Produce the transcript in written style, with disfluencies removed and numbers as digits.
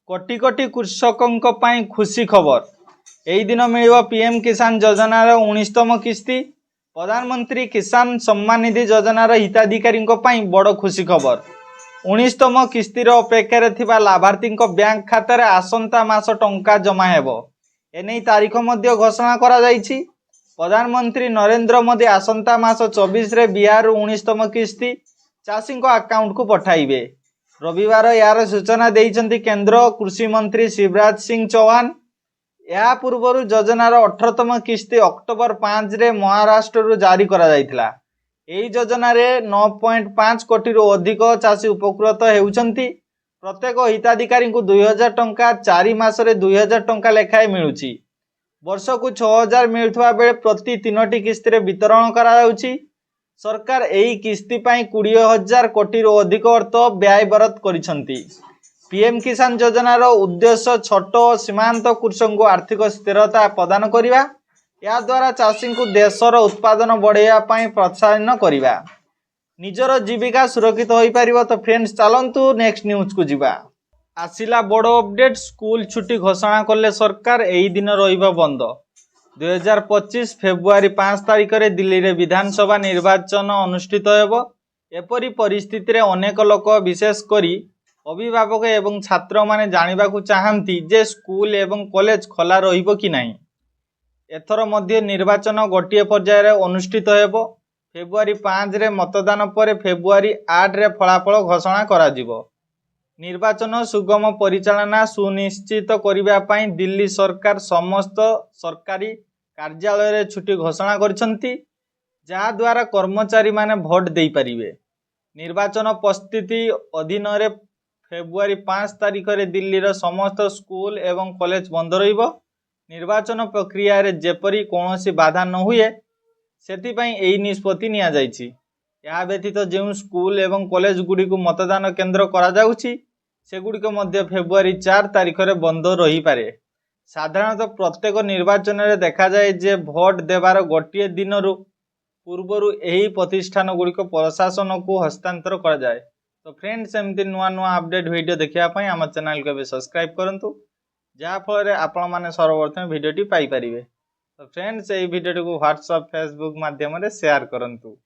कोटी कोटी कृषकों पाई खुशी खबर यही दिन मिल पीएम किसान योजनार 19तम किस्ती प्रधानमंत्री किसान सम्मान निधि योजनार हिताधिकारी बड़ खुशी खबर 19तम किस्तीर अपेक्षार थिबा लाभार्थी बैंक खातार आसंता मास टंका जमा हेबो एने तारीख मध्य घोषणा करा जायछि। प्रधानमंत्री नरेंद्र मोदी आसंता मास 24 रे बिहार 19तम किस्ती चाषी अकाउंट को पठाइबे। रविवार यार सूचना देइछन्ति केंद्र कृषि मंत्री शिवराज सिंह चौहान। या पूर्व योजनार 18तम किस्ती अक्टोबर 5 रे महाराष्ट्र जारी करा जायतिला। एही योजनार 9.5 कोटी अधिक चाषी उपकृत हेउछन्ति। प्रत्येक हिताधिकारी को 2000 टंका 4 मासरे 2000 टंका लेखाए मिलुछि। वर्ष को 6000 मिलुथवा बेले प्रति 3टी किस्ती वितरण करा जाउछि। सरकार एही किस्ती पाई 20,000 कोटी अधिक अर्थ व्यय बराद करिसंती। पीएम किसान योजनार उद्देश्य छोट सीमांत कृषक को आर्थिक स्थिरता प्रदान करिबा या द्वारा चाषी को देशर उत्पादन बढ़ाइबा पाई प्रोत्साहन करिबा निजर जीविका सुरक्षित होई परिबो। तो फ्रेंड्स चलंतु नेक्स्ट न्यूज को जिबा। आसिला बड़ अपडेट स्कूल छुट्टी घोषणा कले सरकार एही दिन रहिबा बंद। 2025 फेब्रुआरी 5 तारिख में दिल्ली रे विधानसभा निर्वाचन अनुष्ठित हेबो। एपरी परिस्थिति रे अनेक लोक विशेष करी अभिभावक एवं छात्र माने जानिबाकू चाहंती जे स्कूल एवं कॉलेज खोला रहिबो कि नाही। एथर मध्य निर्वाचन गोटे पर्याय रे अनुष्ठित हेबो। फेब्रुआरी 5 रे मतदान पर फेब्रुआरी 8 रे फलाफल घोषणा करा जिवो। निर्वाचन सुगम परिचालना सुनिश्चित करिबा पाई दिल्ली सरकार समस्त सरकारी कार्यालय रे छुट्टी घोषणा करछंती जहा द्वारा कर्मचारी माने भोट देई परिबे। निर्वाचन परिस्थिति अधीन रे फेब्रुआरी 5 तारिख रे दिल्ली रो समस्त स्कूल एवं कॉलेज बंद रहिबो। निर्वाचन प्रक्रिया रे जेपरी कोनोसी बाधा न हुए सेति पई एही निष्पत्ति निया जायछि। या व्यतीत जो स्कूल एवं कॉलेज गुडी को मतदान केंद्र करा जाउछि सेगुडिक मध्य फेब्रुआरी 4 तारिख रे बंद रही पारे। साधारणतः प्रत्येक निर्वाचन रे देखा जाए जे भोट देवार गोटे दिन पूर्व एही प्रतिष्ठान गुडिक प्रशासन को हस्तांतर करा जाए। तो फ्रेंड्स एमती नुआ नुआ अपडेट वीडियो देखिया पई हम चैनल को सब्सक्राइब करंतु जहा फल आपण माने सर्वप्रथम वीडियोटी पाई परिबे। तो फ्रेंड्स ये वीडियो को व्हाट्सएप फेसबुक माध्यम रे शेयर करंतु।